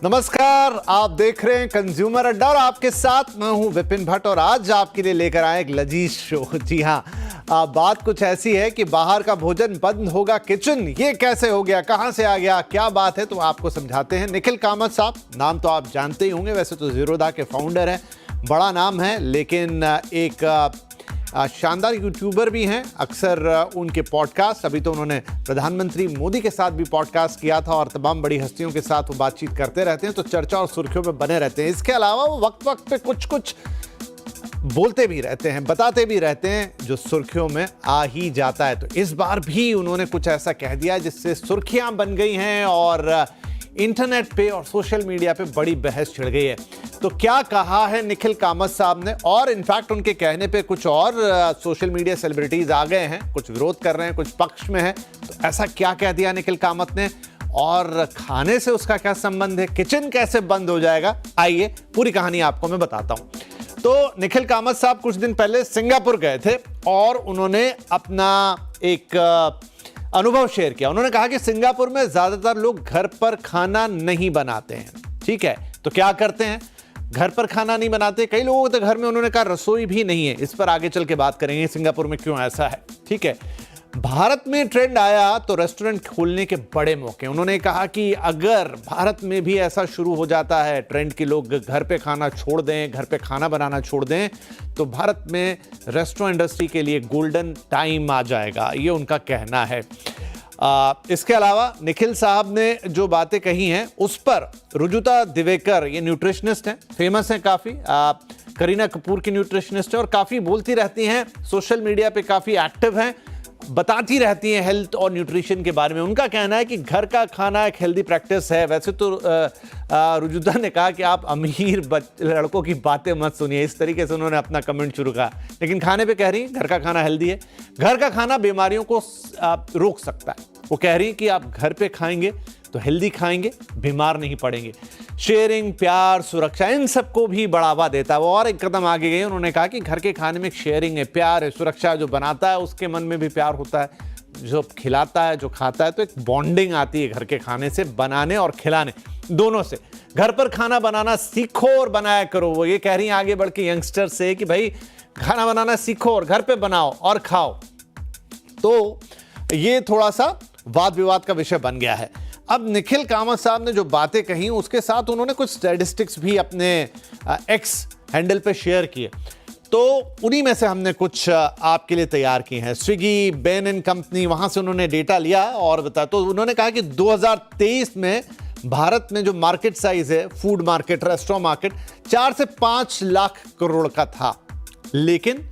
नमस्कार, आप देख रहे हैं कंज्यूमर अड्डा और आपके साथ मैं हूं विपिन भट्ट और आज आपके लिए लेकर आए एक लजीज शो। जी हां, बात कुछ ऐसी है कि बाहर का भोजन बंद होगा किचन, ये कैसे हो गया, कहां से आ गया, क्या बात है, तो आपको समझाते हैं। निखिल कामत साहब, नाम तो आप जानते ही होंगे, वैसे तो ज़ीरोधा के फाउंडर हैं, बड़ा नाम है, लेकिन एक शानदार यूट्यूबर भी हैं। अक्सर उनके पॉडकास्ट, अभी तो उन्होंने प्रधानमंत्री मोदी के साथ भी पॉडकास्ट किया था और तमाम बड़ी हस्तियों के साथ वो बातचीत करते रहते हैं, तो चर्चा और सुर्खियों में बने रहते हैं। इसके अलावा वो वक्त वक्त पे कुछ कुछ बोलते भी रहते हैं, बताते भी रहते हैं, जो सुर्खियों में आ ही जाता है। तो इस बार भी उन्होंने कुछ ऐसा कह दिया जिससे सुर्खियां बन गई हैं और इंटरनेट पे और सोशल मीडिया पे बड़ी बहस छिड़ गई है। तो क्या कहा है निखिल कामत साहब ने, और इनफैक्ट उनके कहने पे कुछ और सोशल मीडिया सेलिब्रिटीज आ गए हैं, कुछ विरोध कर रहे हैं, कुछ पक्ष में है। तो ऐसा क्या कह दिया निखिल कामत ने और खाने से उसका क्या संबंध है, किचन कैसे बंद हो जाएगा, आइए पूरी कहानी आपको मैं बताता हूं। तो निखिल कामत साहब कुछ दिन पहले सिंगापुर गए थे और उन्होंने अपना एक अनुभव शेयर किया। उन्होंने कहा कि सिंगापुर में ज्यादातर लोग घर पर खाना नहीं बनाते हैं। ठीक है, तो क्या करते हैं, घर पर खाना नहीं बनाते। कई लोगों के तो घर में, उन्होंने कहा, रसोई भी नहीं है। इस पर आगे चल के बात करेंगे सिंगापुर में क्यों ऐसा है। ठीक है, भारत में ट्रेंड आया तो रेस्टोरेंट खोलने के बड़े मौके। उन्होंने कहा कि अगर भारत में भी ऐसा शुरू हो जाता है ट्रेंड कि लोग घर पे खाना छोड़ दें, घर पे खाना बनाना छोड़ दें, तो भारत में रेस्टोरेंट इंडस्ट्री के लिए गोल्डन टाइम आ जाएगा, ये उनका कहना है। इसके अलावा निखिल साहब ने जो बातें कही हैं उस पर रुजुता दिवेकर, ये न्यूट्रिशनिस्ट हैं, फेमस हैं काफ़ी, करीना कपूर की न्यूट्रिशनिस्ट है और काफ़ी बोलती रहती हैं, सोशल मीडिया पे काफ़ी एक्टिव हैं, बताती रहती हैं हेल्थ और न्यूट्रिशन के बारे में। उनका कहना है कि घर का खाना एक हेल्दी प्रैक्टिस है। वैसे तो रुजुता ने कहा कि आप अमीर लड़कों की बातें मत सुनिए, इस तरीके से उन्होंने अपना कमेंट शुरू कहा, लेकिन खाने पे कह रही हैं घर का खाना हेल्दी है, घर का खाना बीमारियों को रोक सकता है। वो कह रही हैं कि आप घर पे खाएंगे तो हेल्दी खाएंगे, बीमार नहीं पड़ेंगे। शेयरिंग, प्यार, सुरक्षा, इन सबको भी बढ़ावा देता है वो। और एक कदम आगे गए, उन्होंने कहा कि घर के खाने में शेयरिंग है, प्यार है, सुरक्षा। जो बनाता है उसके मन में भी प्यार होता है, जो खिलाता है, जो खाता है, तो एक बॉन्डिंग आती है घर के खाने से, बनाने और खिलाने दोनों से। घर पर खाना बनाना सीखो और बनाया करो। वो ये कह रही हैं आगे बढ़ के यंगस्टर से कि भाई खाना बनाना सीखो और घर पे बनाओ और खाओ। तो ये थोड़ा सा वाद विवाद का विषय बन गया है। अब निखिल कामत साहब ने जो बातें कही, उसके साथ उन्होंने कुछ स्टैटिस्टिक्स भी अपने एक्स हैंडल पे शेयर किए, तो उन्हीं में से हमने कुछ आपके लिए तैयार किए हैं। स्विगी, बेन एंड कंपनी, वहां से उन्होंने डेटा लिया और बताया। तो उन्होंने कहा कि 2023 में भारत में जो मार्केट साइज है, फूड मार्केट, रेस्टोरेंट मार्केट, 4 से 5 लाख करोड़ का था। लेकिन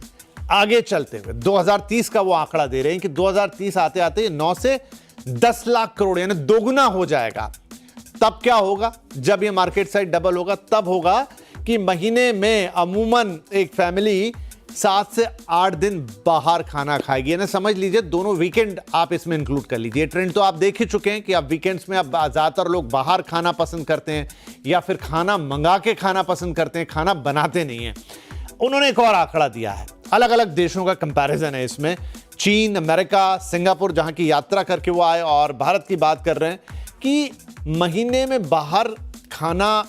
आगे चलते हुए 2030 का वो आंकड़ा दे रहे हैं कि 2030 आते आते 9 से 10 लाख करोड़, यानी दोगुना हो जाएगा। तब क्या होगा, जब ये मार्केट साइज डबल होगा, तब होगा कि महीने में अमूमन एक फैमिली 7 से 8 दिन बाहर खाना खाएगी। यानी समझ लीजिए दोनों वीकेंड आप इसमें इंक्लूड कर लीजिए। ट्रेंड तो आप देख ही चुके हैं कि अब वीकेंड्स में अब ज्यादातर लोग बाहर खाना पसंद करते हैं या फिर खाना मंगा के खाना पसंद करते हैं, खाना बनाते नहीं हैं। उन्होंने एक और आंकड़ा दिया है, अलग अलग देशों का कंपैरिजन है इसमें। चीन, अमेरिका, सिंगापुर, जहां की यात्रा करके वो आए, और भारत की बात कर रहे हैं कि महीने में बाहर खाना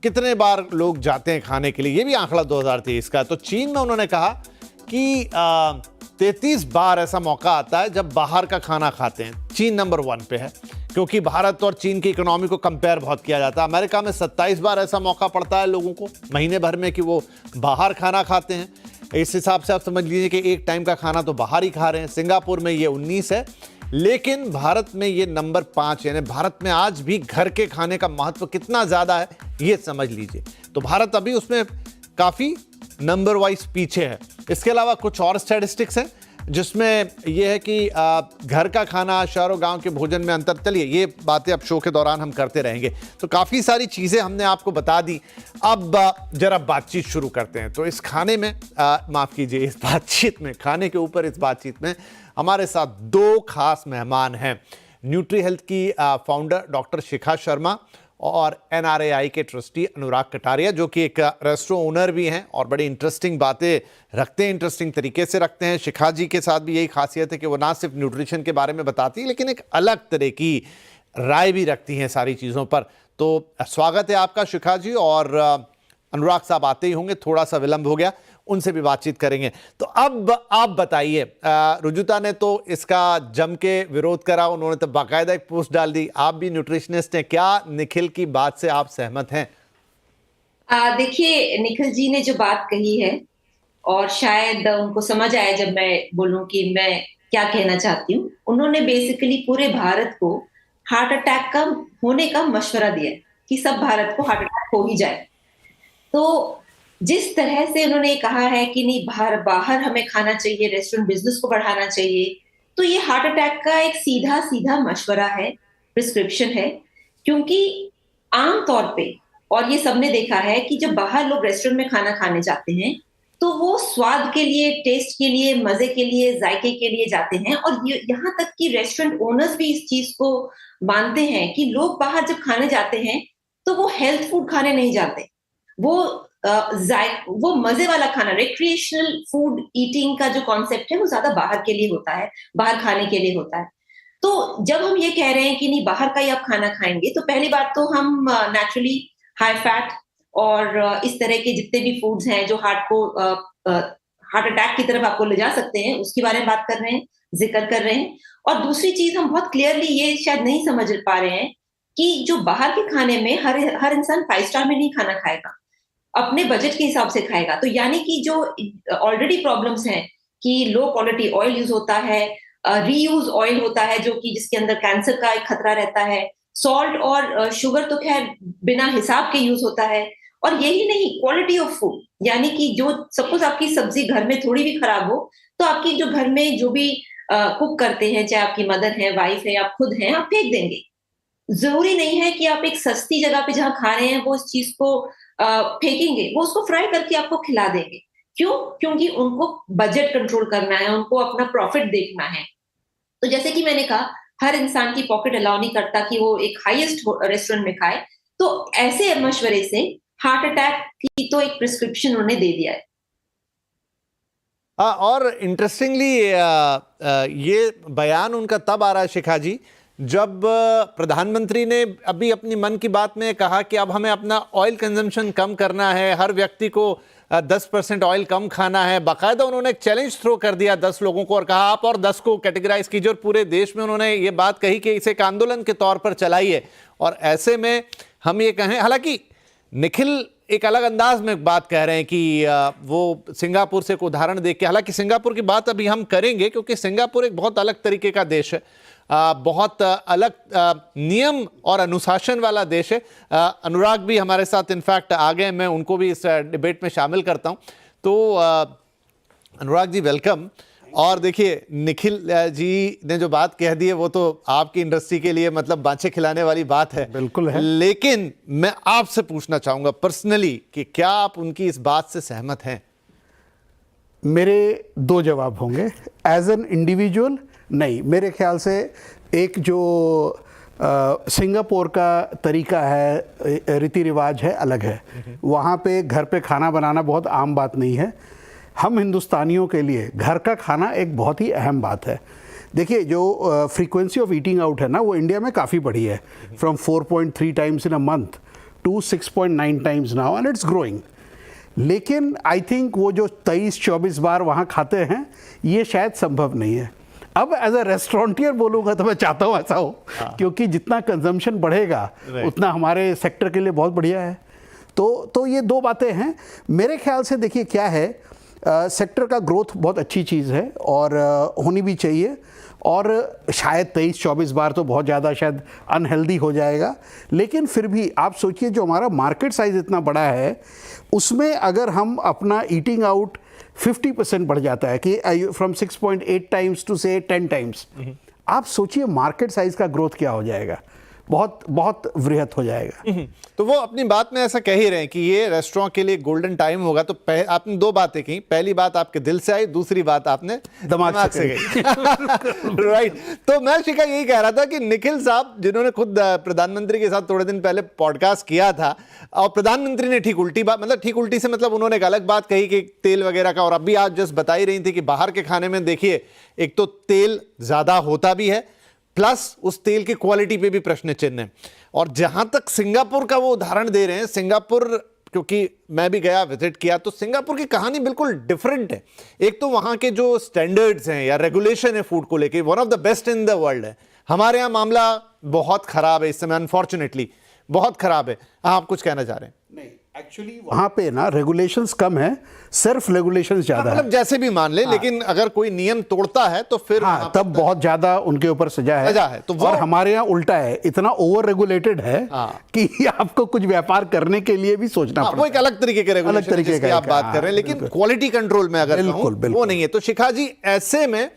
कितने बार लोग जाते हैं खाने के लिए। ये भी आंकड़ा 2023 का। तो चीन में उन्होंने कहा कि 33 बार ऐसा मौका आता है जब बाहर का खाना खाते हैं। चीन नंबर 1 पे है, क्योंकि भारत और चीन की इकोनॉमी को कंपेयर बहुत किया जाता है। अमेरिका में 27 बार ऐसा मौका पड़ता है लोगों को महीने भर में कि वो बाहर खाना खाते हैं। इस हिसाब से आप समझ लीजिए कि एक टाइम का खाना तो बाहर ही खा रहे हैं। सिंगापुर में ये 19 है, लेकिन भारत में ये नंबर 5, यानी भारत में आज भी घर के खाने का महत्व कितना ज्यादा है ये समझ लीजिए। तो भारत अभी उसमें काफी नंबर वाइज पीछे है। इसके अलावा कुछ और स्टैटिस्टिक्स हैं जिसमें यह है कि घर का खाना, शहर और गांव के भोजन में अंतर। चलिए ये बातें अब शो के दौरान हम करते रहेंगे। तो काफ़ी सारी चीज़ें हमने आपको बता दी। अब जरा बातचीत शुरू करते हैं। तो इस खाने में माफ़ कीजिए, इस बातचीत में, खाने के ऊपर इस बातचीत में हमारे साथ 2 खास मेहमान हैं। न्यूट्री हेल्थ की फाउंडर डॉक्टर शिखा शर्मा और NRAI के ट्रस्टी अनुराग कटारिया, जो कि एक रेस्टोरेंट ओनर भी हैं और बड़ी इंटरेस्टिंग बातें रखते हैं, इंटरेस्टिंग तरीके से रखते हैं। शिखा जी के साथ भी यही खासियत है कि वो ना सिर्फ न्यूट्रिशन के बारे में बताती है, लेकिन एक अलग तरह की राय भी रखती हैं सारी चीज़ों पर। तो स्वागत है आपका शिखा जी, और अनुराग साहब आते ही होंगे, थोड़ा सा विलंब हो गया, उनसे भी बातचीत करेंगे। तो अब आप बताइए, रुजुता ने तो इसका जम के विरोध करा, उन्होंने तो बाकायदा एक पोस्ट डाल दी, आप भी न्यूट्रिशनिस्ट हैं, क्या निखिल की बात से आप सहमत हैं? देखिए, निखिल जी ने जो बात कही है और शायद उनको समझ आया जब मैं बोलूं कि मैं क्या कहना चाहती हूँ। उन्होंने बेसिकली पूरे भारत को हार्ट अटैक का होने का मशवरा दिया है कि सब भारत को हार्ट अटैक हो ही जाए। तो जिस तरह से उन्होंने कहा है कि नहीं, बाहर बाहर हमें खाना चाहिए, रेस्टोरेंट बिजनेस को बढ़ाना चाहिए, तो ये हार्ट अटैक का एक सीधा सीधा मशवरा है, प्रिस्क्रिप्शन है। क्योंकि आम तौर पे, और ये सबने देखा है कि जब बाहर लोग रेस्टोरेंट में खाना खाने जाते हैं, तो वो स्वाद के लिए, टेस्ट के लिए, मजे के लिए, जायके के लिए जाते हैं। और यहाँ तक कि रेस्टोरेंट ओनर्स भी इस चीज को मानते हैं कि लोग बाहर जब खाने जाते हैं तो वो हेल्थ फूड खाने नहीं जाते, वो वो मजे वाला खाना, रिक्रिएशनल फूड ईटिंग का जो कॉन्सेप्ट है वो ज्यादा बाहर के लिए होता है, बाहर खाने के लिए होता है। तो जब हम ये कह रहे हैं कि नहीं, बाहर का ही आप खाना खाएंगे, तो पहली बात तो हम नेचुरली हाई फैट और इस तरह के जितने भी फूड्स हैं जो हार्ट अटैक की तरफ आपको ले जा सकते हैं, उसके बारे में बात कर रहे हैं, जिक्र कर रहे हैं। और दूसरी चीज, हम बहुत क्लियरली ये शायद नहीं समझ पा रहे हैं कि जो बाहर के खाने में हर हर इंसान 5 स्टार में नहीं खाना खाएगा, अपने बजट के हिसाब से खाएगा। तो यानी कि जो ऑलरेडी प्रॉब्लम्स हैं कि लो क्वालिटी ऑयल यूज होता है, रीयूज ऑयल होता है जो कि जिसके अंदर कैंसर का एक खतरा रहता है, सॉल्ट और शुगर तो खैर बिना हिसाब के यूज होता है। और यही नहीं, क्वालिटी ऑफ फूड, यानी कि जो सपोज आपकी सब्जी घर में थोड़ी भी खराब हो, तो आपकी जो घर में जो भी कुक करते हैं, चाहे आपकी मदर है, वाइफ है, आप खुद हैं, आप फेंक देंगे। जरूरी नहीं है कि आप एक सस्ती जगह पे जहां खा रहे हैं वो इस चीज को फेंकेंगे, वो उसको फ्राई करके आपको खिला देंगे। क्यों? क्योंकि उनको बजट कंट्रोल करना है, उनको अपना प्रॉफिट देखना है। तो जैसे कि मैंने कहा, हर इंसान की पॉकेट अलाउ नहीं करता कि वो एक हाईएस्ट रेस्टोरेंट में खाए। तो ऐसे मशवरे से हार्ट अटैक की तो एक प्रिस्क्रिप्शन उन्होंने दे दिया है। और इंटरेस्टिंगली ये बयान उनका तब आ रहा है शिखा जी, जब प्रधानमंत्री ने अभी अपनी मन की बात में कहा कि अब हमें अपना ऑयल कंजम्पशन कम करना है, हर व्यक्ति को 10% ऑयल कम खाना है। बाकायदा उन्होंने एक चैलेंज थ्रो कर दिया 10 लोगों को और कहा आप और 10 को कैटेगराइज कीजिए, और पूरे देश में उन्होंने ये बात कही कि इसे एक आंदोलन के तौर पर चलाइए। और ऐसे में हम ये कहें, हालांकि निखिल एक अलग अंदाज में बात कह रहे हैं कि वो सिंगापुर से एक उदाहरण देख के, हालांकि सिंगापुर की बात अभी हम करेंगे क्योंकि सिंगापुर एक बहुत अलग तरीके का देश है, बहुत अलग नियम और अनुशासन वाला देश है। अनुराग भी हमारे साथ इनफैक्ट आ गए, मैं उनको भी इस डिबेट में शामिल करता हूं। तो अनुराग जी वेलकम। और देखिए, निखिल जी ने जो बात कह दी है वो तो आपकी इंडस्ट्री के लिए मतलब बाँचे खिलाने वाली बात है, बिल्कुल है। लेकिन मैं आपसे पूछना चाहूंगा पर्सनली कि क्या आप उनकी इस बात से सहमत हैं? मेरे 2 जवाब होंगे। एज एन इंडिविजुअल नहीं, मेरे ख्याल से एक जो सिंगापुर का तरीका है, रीति रिवाज है, अलग है। वहाँ पे घर पे खाना बनाना बहुत आम बात नहीं है। हम हिंदुस्तानियों के लिए घर का खाना एक बहुत ही अहम बात है। देखिए, जो फ्रीक्वेंसी ऑफ ईटिंग आउट है ना, वो इंडिया में काफ़ी बढ़ी है, from 4.3 times in a month to 6.9 times now, and it's growing. लेकिन आई थिंक वो जो 23-24 बार वहाँ खाते हैं, ये शायद संभव नहीं है। अब एज अ रेस्टोरेंटियर बोलूँगा तो मैं चाहता हूँ ऐसा हो, क्योंकि जितना कंजम्पशन बढ़ेगा उतना हमारे सेक्टर के लिए बहुत बढ़िया है। तो ये 2 बातें हैं मेरे ख्याल से। देखिए क्या है, सेक्टर का ग्रोथ बहुत अच्छी चीज़ है और होनी भी चाहिए, और शायद 23-24 बार तो बहुत ज़्यादा शायद अनहेल्दी हो जाएगा। लेकिन फिर भी आप सोचिए, जो हमारा मार्केट साइज़ इतना बड़ा है, उसमें अगर हम अपना ईटिंग आउट 50% बढ़ जाता है कि फ्रॉम 6.8 टाइम्स टू से 10 टाइम्स, आप सोचिए मार्केट साइज़ का ग्रोथ क्या हो जाएगा, बहुत बहुत वृहत हो जाएगा। तो वो अपनी बात में ऐसा कह ही रहे हैं कि ये रेस्टोरेंट के लिए गोल्डन टाइम होगा। तो आपने 2 बातें की, पहली बात आपके दिल से आई, दूसरी बात आपने दिमाग से गई। राइट। तो मैं शिखा यही कह रहा था कि निखिल साहब, जिन्होंने खुद प्रधानमंत्री के साथ थोड़े दिन पहले पॉडकास्ट किया था, और प्रधानमंत्री ने ठीक उल्टी बात, मतलब ठीक उल्टी से मतलब उन्होंने एक अलग बात कही कि तेल वगैरह का, और अभी आप जस्ट बता ही रही थी कि बाहर के खाने में देखिए, एक तो तेल ज्यादा होता भी है, प्लस उस तेल की क्वालिटी पे भी प्रश्न चिन्ह है। और जहां तक सिंगापुर का वो उदाहरण दे रहे हैं, सिंगापुर, क्योंकि मैं भी गया, विजिट किया, तो सिंगापुर की कहानी बिल्कुल डिफरेंट है। एक तो वहां के जो स्टैंडर्ड्स हैं या रेगुलेशन है फूड को लेके, one of the best in the world है। हमारे यहाँ मामला बहुत खराब है इस समय, अनफॉर्चुनेटली बहुत खराब है। आप कुछ कहना चाह रहे हैं? नहीं, एक्चुअली वहाँ पे ना रेगुलेशंस कम है, सिर्फ रेगुलेशंस ज्यादा है। मतलब जैसे भी मान ले, लेकिन अगर कोई नियम तोड़ता है तो फिर हाँ, तब बहुत ज्यादा उनके ऊपर सजा है। तो और हमारे यहाँ उल्टा है, इतना ओवर रेगुलेटेड है कि आपको कुछ व्यापार करने के लिए भी सोचना पड़ता है। वो एक अलग तरीके के रेगुलेशन जिसकी आप बात कर रहे हैं, लेकिन क्वालिटी कंट्रोल में अगर वो नहीं है तो शिखा जी ऐसे में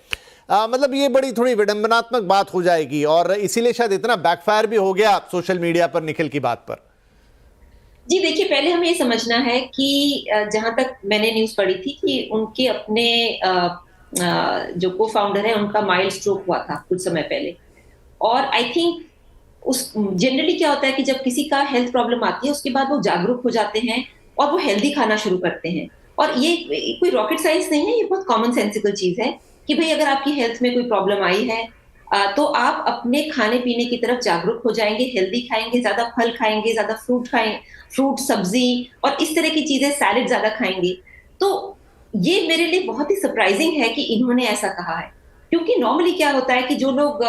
मतलब ये बड़ी थोड़ी विडंबनात्मक बात हो जाएगी, और इसीलिए शायद इतना बैकफायर भी हो गया सोशल मीडिया पर निखिल की बात पर। जी देखिए, पहले हमें ये समझना है कि जहां तक मैंने न्यूज पढ़ी थी कि उनके अपने जो को फाउंडर है उनका माइल्ड स्ट्रोक हुआ था कुछ समय पहले। और आई थिंक उस जनरली क्या होता है कि जब किसी का हेल्थ प्रॉब्लम आती है उसके बाद वो जागरूक हो जाते हैं और वो हेल्दी खाना शुरू करते हैं। और ये कोई रॉकेट साइंस नहीं है, ये बहुत कॉमन सेंसिबल चीज है कि भाई अगर आपकी हेल्थ में कोई प्रॉब्लम आई है तो आप अपने खाने पीने की तरफ जागरूक हो जाएंगे, हेल्दी खाएंगे, ज्यादा फल खाएंगे, ज्यादा फ्रूट सब्जी और इस तरह की चीजें, सैलेड ज्यादा खाएंगे। तो ये मेरे लिए बहुत ही सरप्राइजिंग है कि इन्होंने ऐसा कहा है, क्योंकि नॉर्मली क्या होता है कि जो लोग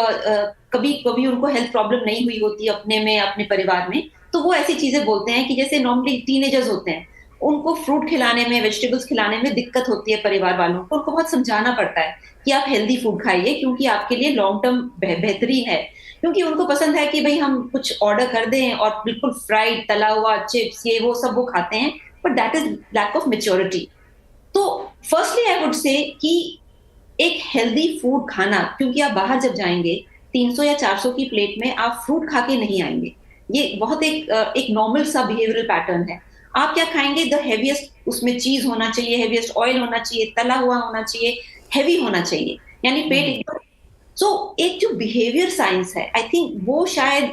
कभी कभी उनको हेल्थ प्रॉब्लम नहीं हुई होती अपने में, अपने परिवार में, तो वो ऐसी चीजें बोलते हैं कि जैसे नॉर्मली टीनेजर्स होते हैं, उनको फ्रूट खिलाने में, वेजिटेबल्स खिलाने में दिक्कत होती है परिवार वालों को, उनको बहुत समझाना पड़ता है कि आप हेल्दी फूड खाइए क्योंकि आपके लिए लॉन्ग टर्म बेहतरीन है। क्योंकि उनको पसंद है कि भाई हम कुछ ऑर्डर कर दें और बिल्कुल फ्राइड, तला हुआ, चिप्स, ये वो सब वो खाते हैं, but that is lack of maturity. तो फर्स्टली आई वुड से कि एक हेल्दी फूड खाना, क्योंकि आप बाहर जब जाएंगे 300 या 400 की प्लेट में आप फ्रूट खा के नहीं आएंगे। ये बहुत एक नॉर्मल सा बिहेवियरल पैटर्न है। आप क्या खाएंगे? द हेवीएस्ट, उसमें चीज होना चाहिए, हेवीएस्ट ऑयल होना चाहिए, तला हुआ होना चाहिए, हेवी होना चाहिए, यानी पेट एकदम। सो एक जो बिहेवियर साइंस है, आई थिंक वो शायद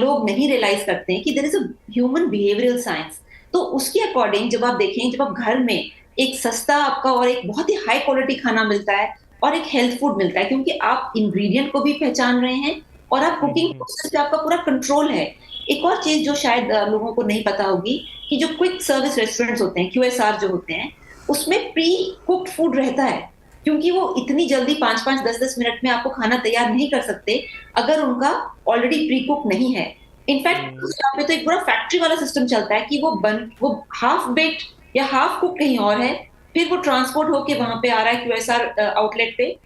लोग नहीं रियलाइज करते हैं कि there is a human behavioural science. तो उसके अकॉर्डिंग जब आप देखें, जब आप घर में एक सस्ता आपका और एक बहुत ही हाई क्वालिटी खाना मिलता है और एक हेल्थ फूड मिलता है, क्योंकि आप इंग्रेडिएंट को भी पहचान रहे हैं और आप कुकिंग प्रोसेस पे आपका पूरा कंट्रोल है। एक और चीज जो शायद लोगों को नहीं पता होगी कि जो क्विक सर्विस रेस्टोरेंट्स होते हैं, QSR जो होते हैं, उसमें प्री कुक्ड फूड रहता है, क्योंकि वो इतनी जल्दी 5-5, 10-10 मिनट में आपको खाना तैयार नहीं कर सकते अगर उनका ऑलरेडी प्री कुक नहीं है। इनफैक्ट यहाँ पे तो एक पूरा फैक्ट्री वाला सिस्टम चलता है कि वो हाफ बेक्ड या हाफ कुक कहीं और है, फिर वो ट्रांसपोर्ट होके वहां पे आ रहा है QSR आउटलेट पे,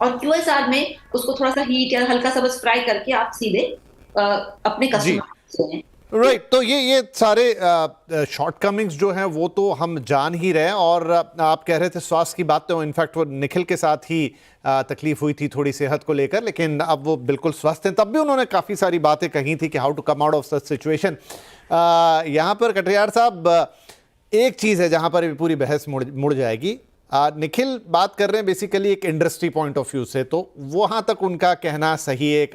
और QSR में उसको थोड़ा सा हीट या हल्का सा बस फ्राई करके आप सीधे अपने कस्टमर। राइट तो ये सारे शॉर्टकमिंग्स जो हैं वो तो हम जान ही रहे हैं। और आप कह रहे थे स्वास्थ्य की बात, तो इनफैक्ट वो निखिल के साथ ही तकलीफ हुई थी थोड़ी सेहत को लेकर, लेकिन अब वो बिल्कुल स्वस्थ हैं। तब भी उन्होंने काफ़ी सारी बातें कही थी कि how to come out of such situation. यहाँ पर कटियार साहब, एक चीज़ है जहाँ पर पूरी बहस मुड़ जाएगी। निखिल बात कर रहे हैं बेसिकली एक इंडस्ट्री पॉइंट ऑफ व्यू से, तो वहाँ तक उनका कहना सही है, एक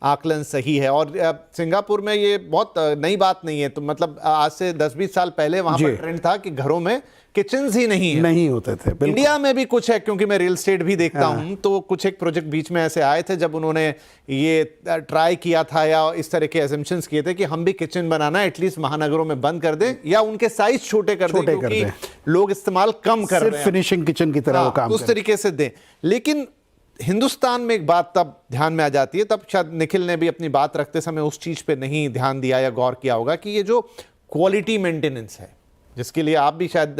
आकलन सही है। और सिंगापुर में ये बहुत नई बात नहीं है, तो मतलब आज से 10-20 साल पहले वहाँ पर ट्रेंड था कि घरों में किचन्स ही नहीं होते थे। इंडिया में भी कुछ है, क्योंकि मैं रियल एस्टेट भी देखता हूँ, तो कुछ एक प्रोजेक्ट बीच में ऐसे आए थे जब उन्होंने ये ट्राई किया था या इस तरह के एजम्पशंस किए थे कि हम भी किचन बनाना एटलीस्ट महानगरों में बंद कर दें या उनके साइज छोटे कर दें, क्योंकि लोग इस्तेमाल कम कर रहे हैं, फिनिशिंग किचन की तरह वो काम उस तरीके से दें। लेकिन हिंदुस्तान में एक बात तब ध्यान में आ जाती है, तब शायद निखिल ने भी अपनी बात रखते समय उस चीज पे नहीं ध्यान दिया या गौर किया होगा कि ये जो क्वालिटी मेंटेनेंस है, जिसके लिए आप भी शायद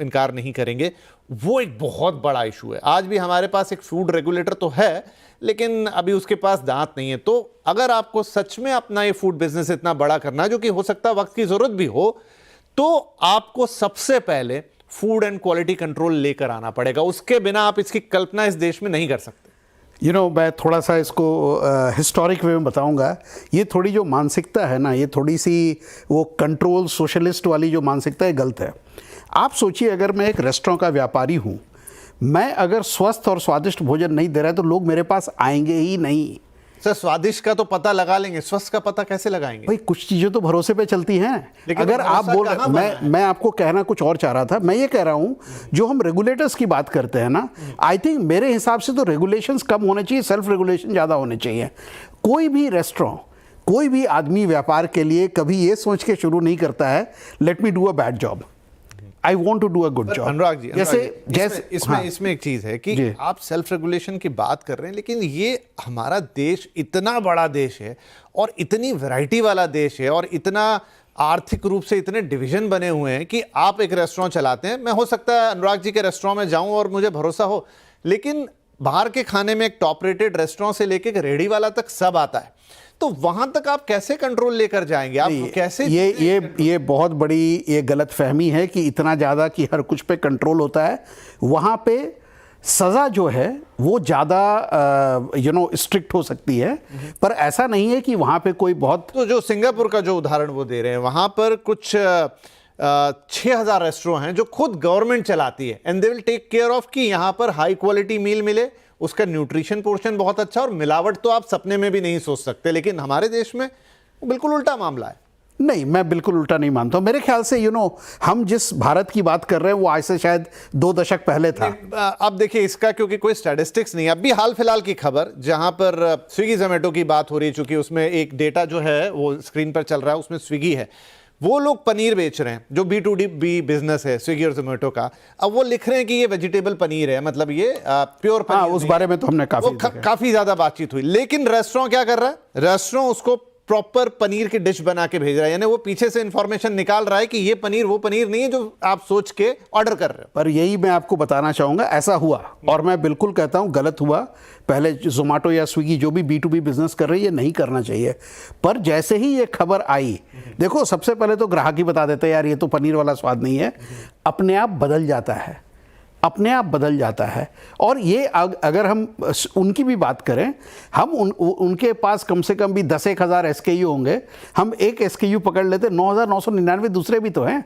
इनकार नहीं करेंगे, वो एक बहुत बड़ा इशू है। आज भी हमारे पास एक फूड रेगुलेटर तो है, लेकिन अभी उसके पास दांत नहीं है। तो अगर आपको सच में अपना ये फूड बिजनेस इतना बड़ा करना है, जो कि हो सकता है वक्त की जरूरत भी हो, तो आपको सबसे पहले फूड एंड क्वालिटी कंट्रोल लेकर आना पड़ेगा। उसके बिना आप इसकी कल्पना इस देश में नहीं कर सकते। मैं थोड़ा सा इसको हिस्टोरिक वे में बताऊंगा। ये थोड़ी जो मानसिकता है ना, ये थोड़ी सी वो कंट्रोल सोशलिस्ट वाली जो मानसिकता है, गलत है। आप सोचिए, अगर मैं एक रेस्टोरेंट का व्यापारी हूँ, मैं अगर स्वस्थ और स्वादिष्ट भोजन नहीं दे रहा है तो लोग मेरे पास आएंगे ही नहीं। सर स्वादिष्ट का तो पता लगा लेंगे, स्वस्थ का पता कैसे लगाएंगे? भाई कुछ चीजें तो भरोसे पे चलती हैं। लेकिन अगर आप भरोसा बोल कहाँ बना है? मैं आपको कहना कुछ और चाह रहा था। मैं ये कह रहा हूं जो हम रेगुलेटर्स की बात करते हैं ना, आई थिंक मेरे हिसाब से तो रेगुलेशंस कम होने चाहिए, सेल्फ रेगुलेशन ज़्यादा होने चाहिए। कोई भी रेस्टोरेंट, कोई भी आदमी व्यापार के लिए कभी ये सोच के शुरू नहीं करता है let me do a bad job, I want to do a good job. Anurag ji, जैसे इसमें एक चीज है कि आप सेल्फ रेगुलेशन की बात कर रहे हैं, लेकिन ये हमारा देश इतना बड़ा देश है और इतनी वैरायटी वाला देश है और इतना आर्थिक रूप से इतने डिवीजन बने हुए हैं कि आप एक रेस्टोरेंट चलाते हैं, मैं हो सकता है अनुराग जी के रेस्टोरेंट में जाऊं और मुझे भरोसा हो, लेकिन बाहर के खाने में एक टॉप रेटेड रेस्टोरेंट से लेके रेडी वाला तक सब आता है, तो वहां तक आप कैसे कंट्रोल लेकर जाएंगे? आप कैसे? ये बहुत बड़ी ये गलत फहमी है कि इतना ज़्यादा कि हर कुछ पे कंट्रोल होता है। वहाँ पे सज़ा जो है वो ज़्यादा स्ट्रिक्ट हो सकती है, पर ऐसा नहीं है कि वहाँ पे कोई बहुत। तो जो सिंगापुर का जो उदाहरण वो दे रहे हैं, वहाँ पर कुछ 6,000 रेस्टोरेंट हैं जो खुद गवर्नमेंट चलाती है and they will take care of कि यहाँ पर हाई क्वालिटी मील मिले, उसका न्यूट्रिशन पोर्शन बहुत अच्छा, और मिलावट तो आप सपने में भी नहीं सोच सकते। लेकिन हमारे देश में बिल्कुल उल्टा मामला है। नहीं, मैं बिल्कुल उल्टा नहीं मानता हूं। मेरे ख्याल से हम जिस भारत की बात कर रहे हैं वो आज से शायद 2 दशक पहले था। अब देखिए इसका क्योंकि कोई स्टैटिस्टिक्स नहीं है, अभी हाल फिलहाल की खबर जहां पर स्विगी जोमेटो की बात हो रही है, चूंकि उसमें एक डेटा जो है वो स्क्रीन पर चल रहा है, उसमें स्विगी है, वो लोग पनीर बेच रहे हैं, जो B2B बिजनेस है स्विगी और जोमेटो का। अब वो लिख रहे हैं कि ये वेजिटेबल पनीर है, मतलब ये प्योर पनीर। हाँ, उस बारे में तो हमने काफी ज्यादा बातचीत हुई, लेकिन रेस्टोरेंट क्या कर रहा है? रेस्टोरेंट उसको प्रॉपर पनीर की डिश बना के भेज रहा है, यानी वो पीछे से इंफॉर्मेशन निकाल रहा है कि ये पनीर वो पनीर नहीं है जो आप सोच के ऑर्डर कर रहे हो। पर यही मैं आपको बताना चाहूंगा, ऐसा हुआ और मैं बिल्कुल कहता हूं गलत हुआ। पहले जोमेटो या स्विगी जो भी B2B बिजनेस कर रही है नहीं करना चाहिए, पर जैसे ही ये खबर आई, देखो सबसे पहले तो ग्राहक ही बता देते हैं यार ये तो पनीर वाला स्वाद नहीं है, अपने आप बदल जाता है, अपने आप बदल जाता है। और ये अगर हम उनकी भी बात करें, हम उनके पास कम से कम भी 10,000 SKU होंगे, हम एक SKU पकड़ लेते 9,999 दूसरे भी तो हैं।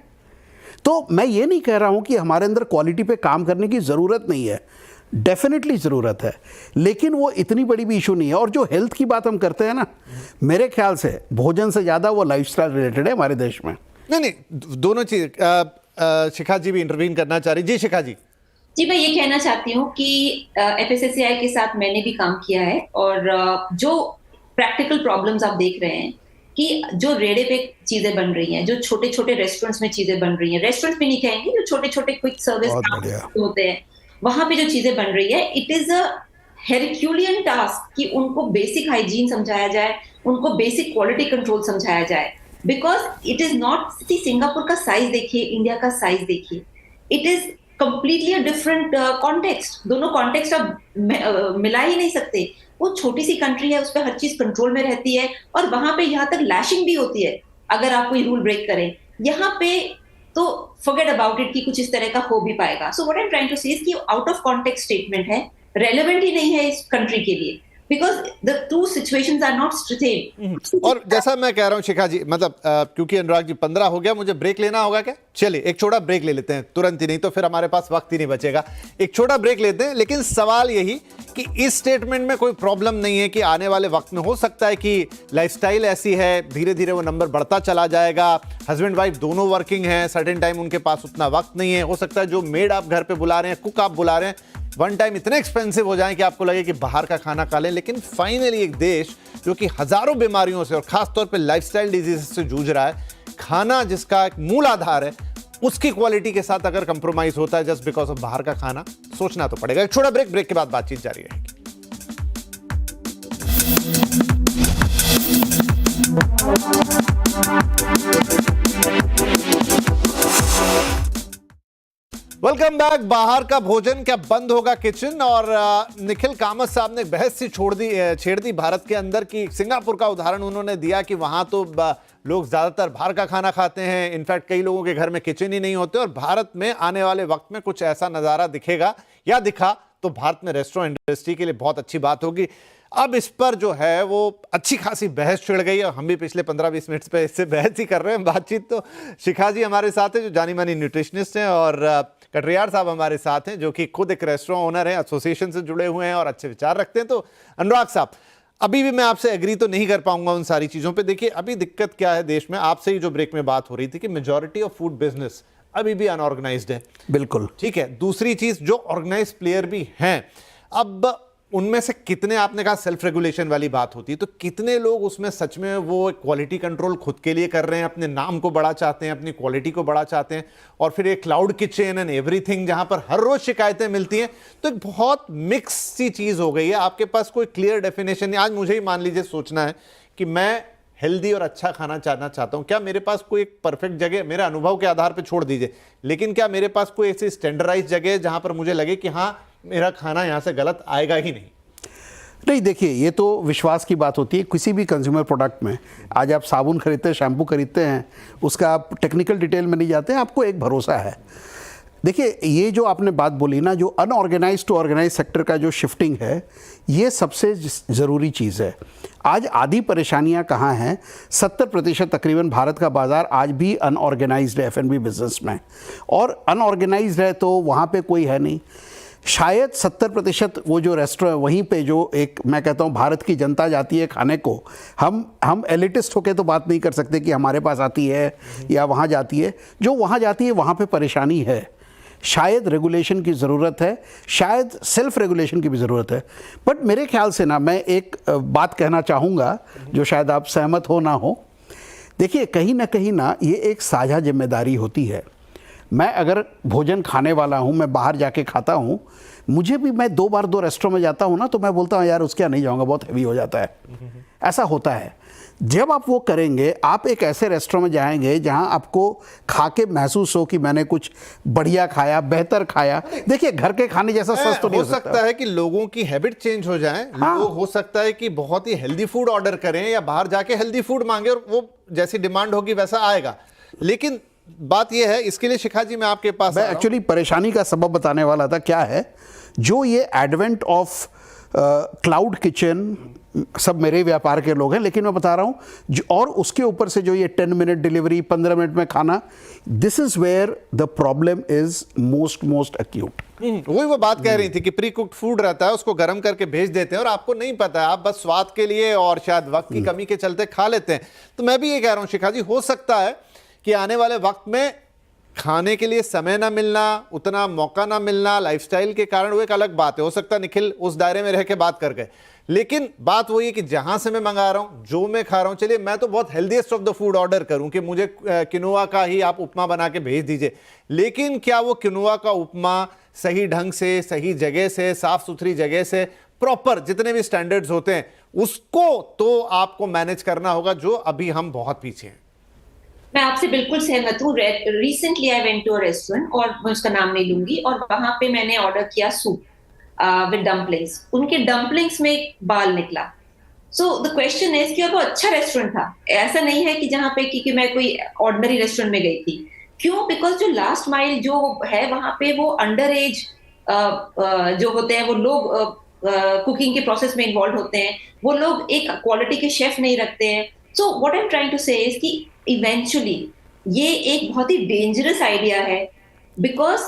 तो मैं ये नहीं कह रहा हूँ कि हमारे अंदर क्वालिटी पे काम करने की ज़रूरत नहीं है, डेफिनेटली ज़रूरत है, लेकिन वो इतनी बड़ी भी इशू नहीं है। और जो हेल्थ की बात हम करते हैं ना, मेरे ख्याल से भोजन से ज़्यादा वो लाइफस्टाइल रिलेटेड है हमारे देश में। नहीं, दोनों चीज़। शिखा जी भी इंटरवीन करना चाह रही। जी शिखा जी। जी, मैं ये कहना चाहती हूँ कि FSSAI के साथ मैंने भी काम किया है, और जो प्रैक्टिकल प्रॉब्लम्स आप देख रहे हैं कि जो रेड़े पे चीजें बन रही हैं, जो छोटे छोटे रेस्टोरेंट्स में चीजें बन रही हैं, रेस्टोरेंट्स में नहीं कहेंगे, जो छोटे छोटे क्विक सर्विस होते हैं, वहां पे जो चीजें बन रही है, इट इज अ हेरक्यूलियन टास्क कि उनको बेसिक हाइजीन समझाया जाए, उनको बेसिक क्वालिटी कंट्रोल समझाया जाए, because it is not. Singapore का साइज देखिए, इंडिया का साइज देखिए, it is completely a different context. दोनों कॉन्टेक्स्ट आप मिला ही नहीं सकते। वो छोटी सी कंट्री है, उस पर हर चीज कंट्रोल में रहती है, और वहां पे यहाँ तक लैशिंग भी होती है अगर आप कोई रूल ब्रेक करें। यहाँ पे तो फॉरगेट अबाउट इट कि कुछ इस तरह का हो भी पाएगा। So what I am trying to say is कि आउट ऑफ कॉन्टेक्स्ट स्टेटमेंट है, रेलेवेंट ही नहीं है इस कंट्री के लिए, because the two situations are not same. और जैसा मैं कह रहा हूं शिखा जी, मतलब क्योंकि अनुराग जी 15 हो गया, मुझे ब्रेक लेना होगा क्या? चलिए एक छोटा ब्रेक ले लेते हैं तुरंत ही, नहीं तो फिर हमारे पास वक्त ही नहीं बचेगा। एक छोटा ब्रेक लेते हैं, लेकिन सवाल यही कि इस स्टेटमेंट में कोई प्रॉब्लम नहीं है कि आने वाले वक्त में हो सकता है कि लाइफस्टाइल ऐसी है, धीरे धीरे वो नंबर बढ़ता चला जाएगा, हस्बैंड वाइफ दोनों वर्किंग हैं, सर्टेन टाइम उनके पास उतना वक्त नहीं है, हो सकता है जो मेड आप घर पे बुला रहे हैं, कुक आप बुला रहे हैं, वन टाइम इतने एक्सपेंसिव हो जाए कि आपको लगे कि बाहर का खाना खा लें। लेकिन फाइनली एक देश जो कि हजारों बीमारियों से और खासतौर पे लाइफस्टाइल डिजीज से जूझ रहा है, खाना जिसका एक मूल आधार है, उसकी क्वालिटी के साथ अगर कंप्रोमाइज होता है जस्ट बिकॉज ऑफ बाहर का खाना, सोचना तो पड़ेगा। एक छोटा ब्रेक के बाद बातचीत जारी रहेगी। Welcome back. बाहर का भोजन क्या बंद होगा किचन? और निखिल कामत साहब ने बहस सी छेड़ दी भारत के अंदर की। सिंगापुर का उदाहरण उन्होंने दिया कि वहां तो लोग ज्यादातर बाहर का खाना खाते हैं, इनफैक्ट कई लोगों के घर में किचन ही नहीं होते, और भारत में आने वाले वक्त में कुछ ऐसा नजारा दिखेगा या दिखा तो भारत में रेस्टोरेंट इंडस्ट्री के लिए बहुत अच्छी बात होगी। अब इस पर जो है वो अच्छी खासी बहस छिड़ गई और हम भी पिछले 15-20 मिनट पे इससे बहस ही कर रहे हैं। बातचीत तो शिखा जी हमारे साथ है जो जानी मानी न्यूट्रिशनिस्ट हैं, और कटरियार साहब हमारे साथ हैं जो कि खुद एक रेस्टोरेंट ओनर हैं, एसोसिएशन से जुड़े हुए हैं और अच्छे विचार रखते हैं। तो अनुराग साहब, अभी भी मैं आपसे एग्री तो नहीं कर पाऊंगा उन सारी चीजों पे। देखिए अभी दिक्कत क्या है देश में, आपसे ही जो ब्रेक में बात हो रही थी कि मेजॉरिटी ऑफ फूड बिजनेस अभी भी अनऑर्गेनाइज्ड है। बिल्कुल ठीक है, दूसरी चीज जो ऑर्गेनाइज प्लेयर भी हैं, अब उनमें से कितने, आपने कहा सेल्फ रेगुलेशन वाली बात होती है, तो कितने लोग उसमें सच में वो क्वालिटी कंट्रोल खुद के लिए कर रहे हैं, अपने नाम को बढ़ा चाहते हैं, अपनी क्वालिटी को बढ़ा चाहते हैं, और फिर एक क्लाउड किचन एंड एवरीथिंग जहां पर हर रोज शिकायतें मिलती हैं। तो एक बहुत मिक्स सी चीज हो गई है, आपके पास कोई क्लियर डेफिनेशन नहीं। आज मुझे ही मान लीजिए सोचना है कि मैं हेल्दी और अच्छा खाना चाहना चाहता हूं, क्या मेरे पास कोई एक परफेक्ट जगह, मेरे अनुभव के आधार पर छोड़ दीजिए, लेकिन क्या मेरे पास कोई ऐसी स्टैंडर्डाइज जगह है जहां पर मुझे लगे कि हाँ मेरा खाना यहां से गलत आएगा ही नहीं? नहीं, देखिए ये तो विश्वास की बात होती है किसी भी कंज्यूमर प्रोडक्ट में। आज आप साबुन खरीदते हैं, शैम्पू खरीदते हैं, उसका आप टेक्निकल डिटेल में नहीं जाते हैं, आपको एक भरोसा है। देखिए ये जो आपने बात बोली ना, जो अनऑर्गेनाइज टू ऑर्गेनाइज सेक्टर का जो शिफ्टिंग है, ये सबसे ज़रूरी चीज़ है। आज आधी परेशानियां कहाँ हैं? 70% तकरीबन भारत का बाज़ार आज भी अनऑर्गेनाइज्ड है F&B बिजनेस में, और अनऑर्गेनाइज्ड है तो वहाँ पे कोई है नहीं। शायद 70% वो जो रेस्टोरेंट, वहीं पे जो एक मैं कहता हूँ भारत की जनता जाती है खाने को, हम एलिटिस्ट होके तो बात नहीं कर सकते कि हमारे पास आती है या वहाँ जाती है। जो वहाँ जाती है वहाँ पे परेशानी है, शायद रेगुलेशन की ज़रूरत है, शायद सेल्फ रेगुलेशन की भी ज़रूरत है। बट मेरे ख्याल से ना, मैं एक बात कहना चाहूँगा जो शायद आप सहमत हो ना हो। देखिए कहीं ना ये एक साझा जिम्मेदारी होती है। मैं अगर भोजन खाने वाला हूँ, मैं बाहर जाके खाता हूँ, मुझे भी, मैं 2 बार 2 रेस्टोरेंट में जाता हूँ ना, तो मैं बोलता हूँ यार उसके यहाँ नहीं जाऊँगा, बहुत हैवी हो जाता है। ऐसा होता है। जब आप वो करेंगे, आप एक ऐसे रेस्टोरेंट में जाएंगे जहाँ आपको खा के महसूस हो कि मैंने कुछ बढ़िया खाया, बेहतर खाया। देखिए घर के खाने जैसा स्वस्थ तो नहीं हो सकता है कि लोगों की हैबिट चेंज हो जाए। हाँ। लोग हो सकता है कि बहुत ही हेल्दी फूड ऑर्डर करें या बाहर जाके हेल्दी फूड मांगे, और वो जैसी डिमांड होगी वैसा आएगा। लेकिन बात यह है, इसके लिए शिखा जी मैं आपके पास, मैं एक्चुअली परेशानी का सबब बताने वाला था। क्या है, जो ये एडवेंट ऑफ क्लाउड किचन, सब मेरे व्यापार के लोग हैं, लेकिन मैं बता रहा हूँ, और उसके ऊपर से जो ये 10 मिनट डिलीवरी, 15 मिनट में खाना, this is where the problem is most acute. वही वो बात कह रही थी कि प्री कुक्ड फूड रहता है, उसको गर्म करके भेज देते हैं और आपको नहीं पता है, आप बस स्वाद के लिए और शायद वक्त की कमी के चलते खा लेते हैं। तो मैं भी ये कह रहा हूँ शिखा जी, हो सकता है कि आने वाले वक्त में खाने के लिए समय ना मिलना, उतना मौका ना मिलना, लाइफस्टाइल के कारण, वो एक अलग बात है। हो सकता है निखिल उस दायरे में रह के बात कर गए, लेकिन बात वही है कि जहां से मैं मंगा रहा हूं, जो मैं खा रहा हूं, चलिए मैं तो बहुत healthiest of the food order करूं कि मुझे किनोआ का ही आप उपमा बना के भेज दीजिए, लेकिन क्या वो किनोआ का उपमा सही ढंग से, सही जगह से, साफ सुथरी जगह से, प्रॉपर जितने भी स्टैंडर्ड्स होते हैं, उसको तो आपको मैनेज करना होगा, जो अभी हम बहुत पीछे हैं। मैं आपसे बिल्कुल सहमत हूँ। Recently I went to a restaurant, और मैं उसका नाम नहीं लूंगी, और वहां पे मैंने ऑर्डर किया सूप विद डम्पलिंग्स। उनके डम्पलिंग्स में एक बाल निकला। सो द क्वेश्चन इज कि वो अच्छा रेस्टोरेंट था, ऐसा नहीं है कि जहाँ पे कि मैं कोई ऑर्डिनरी रेस्टोरेंट में गई थी। क्यों? बिकॉज जो लास्ट माइल जो है वहां पे, वो अंडर एज जो होते हैं, वो लोग कुकिंग के प्रोसेस में इन्वॉल्व होते हैं, वो लोग एक क्वालिटी के शेफ नहीं रखते हैं। So what I am trying to say is कि इवेंचुअली ये एक बहुत ही डेंजरस आइडिया है, बिकॉज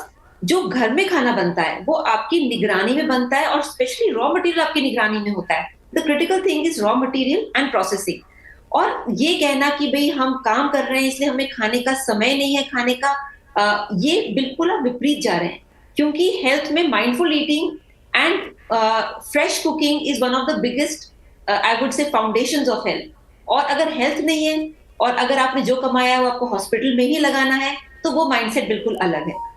जो घर में खाना बनता है वो आपकी निगरानी में बनता है, और स्पेशली रॉ मटेरियल आपकी निगरानी में होता है। The critical thing is raw material and processing. और ये कहना कि भाई हम काम कर रहे हैं इसलिए हमें खाने का समय नहीं है खाने का, ये बिल्कुल आप विपरीत जा रहे हैं। क्योंकि हेल्थ में mindful eating and fresh cooking is one of the biggest I would से फाउंडेशंस ऑफ हेल्थ। और अगर हेल्थ नहीं है, और अगर आपने जो कमाया है वो आपको हॉस्पिटल में ही लगाना है, तो वो माइंडसेट बिल्कुल अलग है।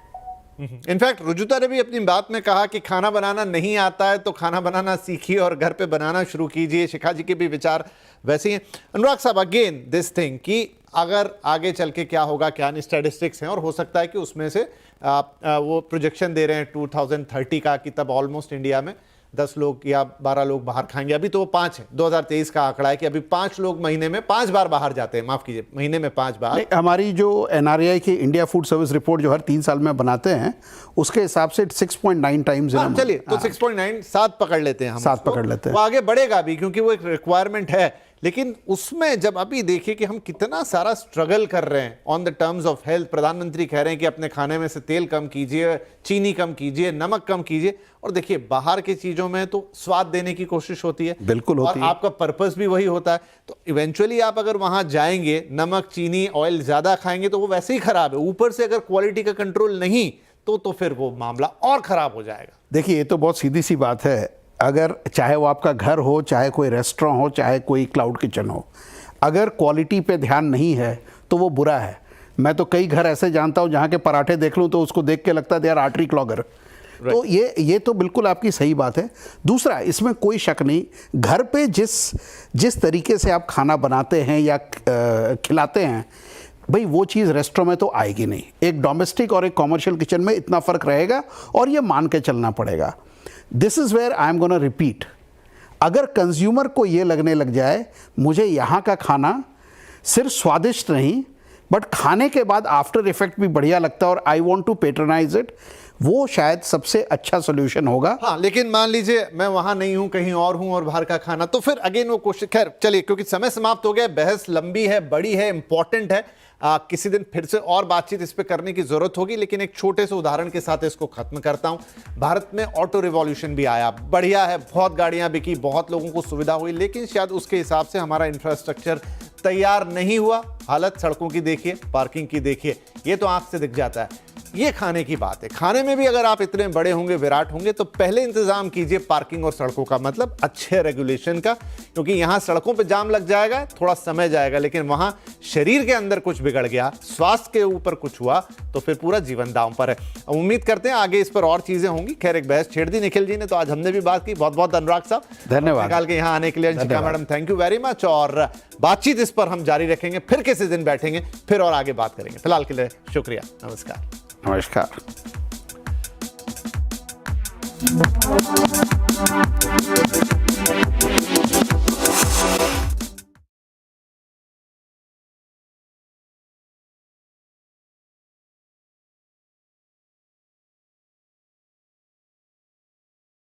इनफैक्ट रुजुता ने भी अपनी बात में कहा कि खाना बनाना नहीं आता है तो खाना बनाना सीखिए और घर पे बनाना शुरू कीजिए। शिखा जी के भी विचार वैसे ही हैं। अनुराग साहब, अगेन दिस थिंग कि अगर आगे चल के क्या होगा, क्या नहीं, स्टैटिस्टिक्स हैं, और हो सकता है कि उसमें से वो प्रोजेक्शन दे रहे हैं 2030 का कि तब ऑलमोस्ट इंडिया में 10 लोग या 12 लोग बाहर खाएंगे। अभी तो वो 5 है, 2023 का आंकड़ा है कि अभी 5 लोग महीने में 5 बार बाहर जाते हैं, माफ कीजिए, महीने में 5 बार। हमारी जो NRAI की इंडिया फूड सर्विस रिपोर्ट जो हर 3 साल में बनाते हैं, उसके हिसाब से 6.9 टाइम्स। चलिए तो 6.9, 7 पकड़ लेते हैं हम, 7 पकड़ लेते हैं। वो आगे बढ़ेगा भी क्योंकि वो एक रिक्वायरमेंट है। लेकिन उसमें जब अभी देखिए कि हम कितना सारा स्ट्रगल कर रहे हैं on the terms of health. प्रधानमंत्री कह रहे हैं कि अपने खाने में से तेल कम कीजिए, चीनी कम कीजिए, नमक कम कीजिए, और देखिए बाहर की चीजों में तो स्वाद देने की कोशिश होती है, बिल्कुल होती है, और आपका पर्पस भी वही होता है। तो इवेंचुअली आप अगर वहां जाएंगे, नमक, चीनी, ऑयल ज्यादा खाएंगे तो वो वैसे ही खराब है। ऊपर से अगर क्वालिटी का कंट्रोल नहीं तो फिर वो मामला और खराब हो जाएगा। देखिए, ये तो बहुत सीधी सी बात है। अगर चाहे वो आपका घर हो, चाहे कोई रेस्टोरेंट हो, चाहे कोई क्लाउड किचन हो, अगर क्वालिटी पे ध्यान नहीं है तो वो बुरा है। मैं तो कई घर ऐसे जानता हूँ जहाँ के पराठे देख लूँ तो उसको देख के लगता है दे आर आर्टरी क्लॉगर। तो ये तो बिल्कुल आपकी सही बात है। दूसरा, इसमें कोई शक नहीं, घर पे जिस तरीके से आप खाना बनाते हैं या खिलाते हैं, भाई वो चीज़ रेस्टोरेंट में तो आएगी नहीं। एक डोमेस्टिक और एक कॉमर्शियल किचन में इतना फ़र्क रहेगा और ये मान के चलना पड़ेगा। This is where I am gonna repeat, अगर कंज्यूमर को ये लगने लग जाए मुझे यहाँ का खाना सिर्फ स्वादिष्ट नहीं बट खाने के बाद आफ्टर इफेक्ट भी बढ़िया लगता है और I want to patronise it, वो शायद सबसे अच्छा सोल्यूशन होगा। हाँ, लेकिन मान लीजिए मैं वहां नहीं हूं, कहीं और हूं और बाहर का खाना, तो फिर अगेन वो क्वेश्चन। खैर चलिए, क्योंकि समय समाप्त हो गया, बहस लंबी है, बड़ी है, इंपॉर्टेंट है, किसी दिन फिर से और बातचीत इस पे करने की जरूरत होगी, लेकिन एक छोटे से उदाहरण के साथ इसको खत्म करता हूं। भारत में ऑटो रिवॉल्यूशन भी आया, बढ़िया है, बहुत गाड़ियां बिकी, बहुत लोगों को सुविधा हुई, लेकिन शायद उसके हिसाब से हमारा इंफ्रास्ट्रक्चर तैयार नहीं हुआ। हालत सड़कों की देखिए, पार्किंग की देखिए, ये तो आंख से दिख जाता है। ये खाने की बात है। खाने में भी अगर आप इतने बड़े होंगे, विराट होंगे, तो पहले इंतजाम कीजिए पार्किंग और सड़कों का, मतलब अच्छे रेगुलेशन का, क्योंकि यहां सड़कों पे जाम लग जाएगा, थोड़ा समय जाएगा, लेकिन वहां शरीर के अंदर कुछ बिगड़ गया, स्वास्थ्य के ऊपर कुछ हुआ, तो फिर पूरा जीवन दांव पर है। उम्मीद करते हैं आगे इस पर और चीजें होंगी। खैर, एक बहस छेड़ दी निखिल जी ने, तो आज हमने भी बात की। बहुत बहुत अनुराग साहब, धन्यवाद निकाल के यहाँ आने के लिए। Anshika madam, thank you very much, और बातचीत इस पर हम जारी रखेंगे, फिर किसी दिन बैठेंगे, फिर और आगे बात करेंगे। फिलहाल के लिए शुक्रिया, नमस्कार। नमस्कार।